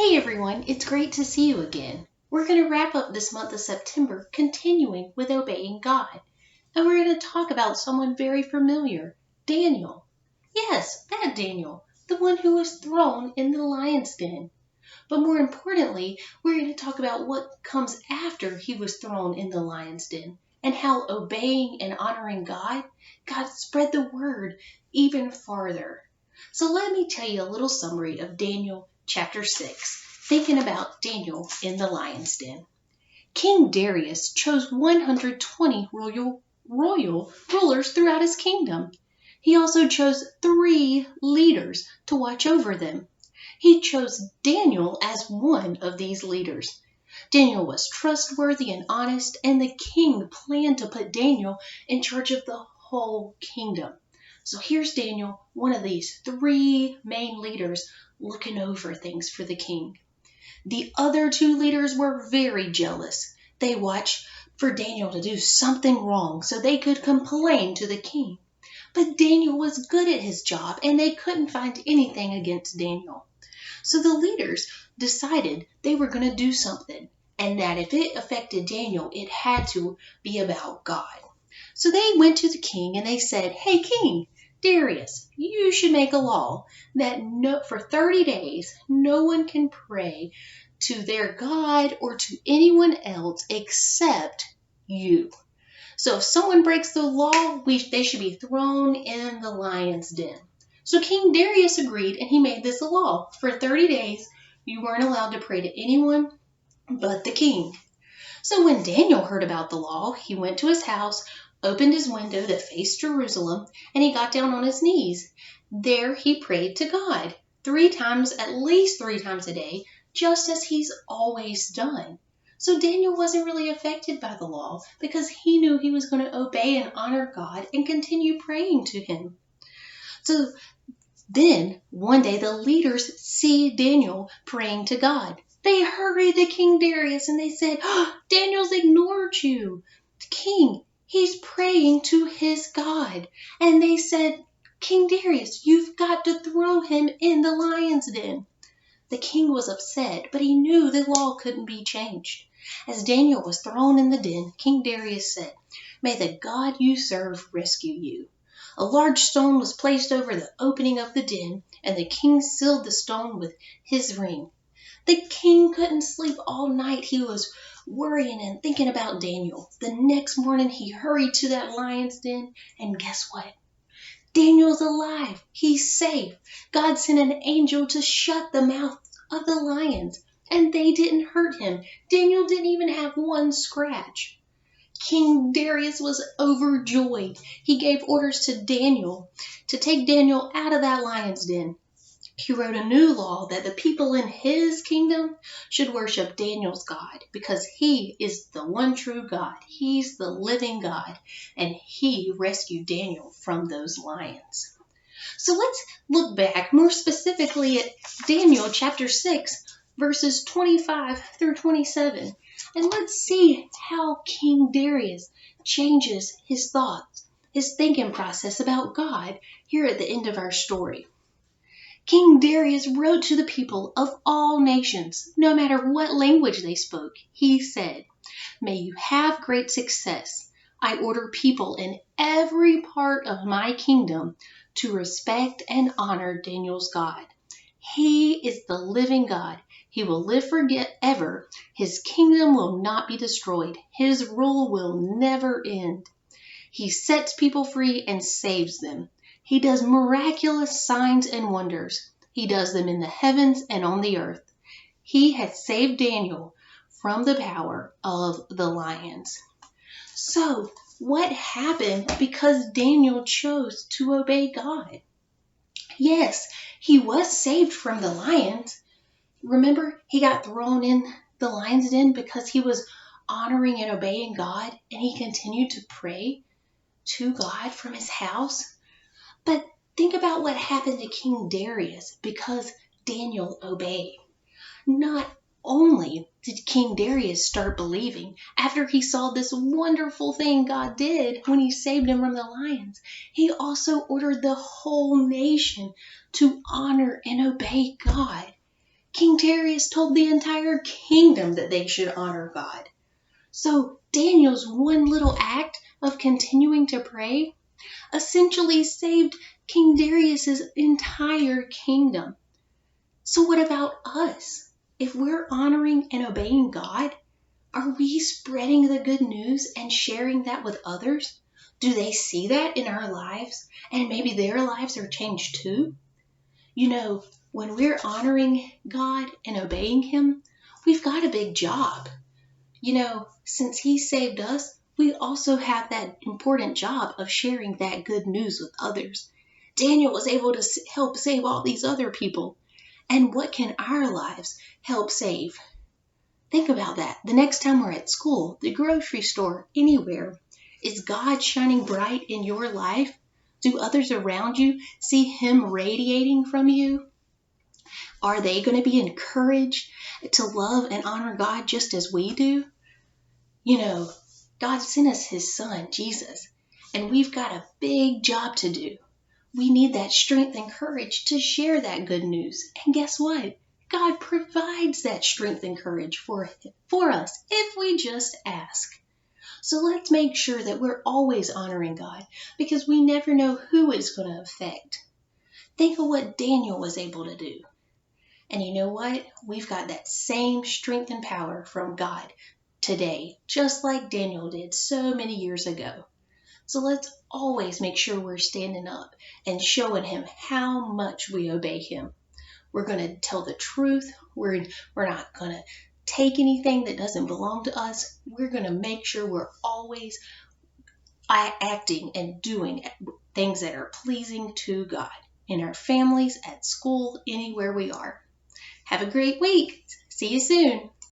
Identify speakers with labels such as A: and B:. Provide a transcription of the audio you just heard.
A: Hey everyone, it's great to see you again. We're going to wrap up this month of September continuing with obeying God. And we're going to talk about someone very familiar, Daniel. Yes, that Daniel, the one who was thrown in the lion's den. But more importantly, we're going to talk about what comes after he was thrown in the lion's den and how obeying and honoring God spread the word even farther. So let me tell you a little summary of Daniel chapter 6, thinking about Daniel in the lion's den. King Darius chose 120 royal rulers throughout his kingdom. He also chose 3 leaders to watch over them. He chose Daniel as one of these leaders. Daniel was trustworthy and honest, and the king planned to put Daniel in charge of the whole kingdom. So here's Daniel, one of these 3 main leaders, looking over things for the king. The other 2 leaders were very jealous. They watched for Daniel to do something wrong so they could complain to the king. But Daniel was good at his job, and they couldn't find anything against Daniel. So the leaders decided they were going to do something, and that if it affected Daniel, it had to be about God. So they went to the king and they said, "Hey, King Darius, you should make a law that for 30 days, no one can pray to their God or to anyone else except you. So if someone breaks the law, they should be thrown in the lion's den." So King Darius agreed, and he made this a law. For 30 days, you weren't allowed to pray to anyone but the king. So when Daniel heard about the law, he went to his house, opened his window that faced Jerusalem, and he got down on his knees. There he prayed to God 3 times, at least 3 times a day, just as he's always done. So Daniel wasn't really affected by the law because he knew he was going to obey and honor God and continue praying to him. So then one day the leaders see Daniel praying to God. They hurried to King Darius and they said, "Daniel's ignored you. King, he's praying to his God." And they said, "King Darius, you've got to throw him in the lion's den." The king was upset, but he knew the law couldn't be changed. As Daniel was thrown in the den, King Darius said, "May the God you serve rescue you." A large stone was placed over the opening of the den, and the king sealed the stone with his ring. The king couldn't sleep all night. He was worrying and thinking about Daniel. The next morning, he hurried to that lion's den, and guess what? Daniel's alive. He's safe. God sent an angel to shut the mouth of the lions, and they didn't hurt him. Daniel didn't even have one scratch. King Darius was overjoyed. He gave orders to Daniel to take Daniel out of that lion's den. He wrote a new law that the people in his kingdom should worship Daniel's God because he is the one true God. He's the living God, and he rescued Daniel from those lions. So let's look back more specifically at Daniel chapter 6, verses 25 through 27. And let's see how King Darius changes his thoughts, his thinking process about God here at the end of our story. King Darius wrote to the people of all nations, no matter what language they spoke. He said, "May you have great success. I order people in every part of my kingdom to respect and honor Daniel's God. He is the living God. He will live forever. His kingdom will not be destroyed. His rule will never end. He sets people free and saves them. He does miraculous signs and wonders. He does them in the heavens and on the earth. He has saved Daniel from the power of the lions." So, what happened because Daniel chose to obey God? Yes, he was saved from the lions. Remember, he got thrown in the lion's den because he was honoring and obeying God, and he continued to pray to God from his house. But think about what happened to King Darius because Daniel obeyed. Not only did King Darius start believing after he saw this wonderful thing God did when he saved him from the lions, he also ordered the whole nation to honor and obey God. King Darius told the entire kingdom that they should honor God. So Daniel's one little act of continuing to pray essentially saved King Darius's entire kingdom. So what about us? If we're honoring and obeying God, are we spreading the good news and sharing that with others? Do they see that in our lives? And maybe their lives are changed too? You know, when we're honoring God and obeying Him, we've got a big job. You know, since He saved us, we also have that important job of sharing that good news with others. Daniel was able to help save all these other people. And what can our lives help save? Think about that. The next time we're at school, the grocery store, anywhere, is God shining bright in your life? Do others around you see Him radiating from you? Are they going to be encouraged to love and honor God just as we do? You know, God sent us His Son, Jesus, and we've got a big job to do. We need that strength and courage to share that good news. And guess what? God provides that strength and courage for us if we just ask. So let's make sure that we're always honoring God because we never know who it's going to affect. Think of what Daniel was able to do. And you know what? We've got that same strength and power from God today, just like Daniel did so many years ago. So let's always make sure we're standing up and showing Him how much we obey Him. We're going to tell the truth. We're not going to take anything that doesn't belong to us. We're going to make sure we're always acting and doing things that are pleasing to God in our families, at school, anywhere we are. Have a great week. See you soon.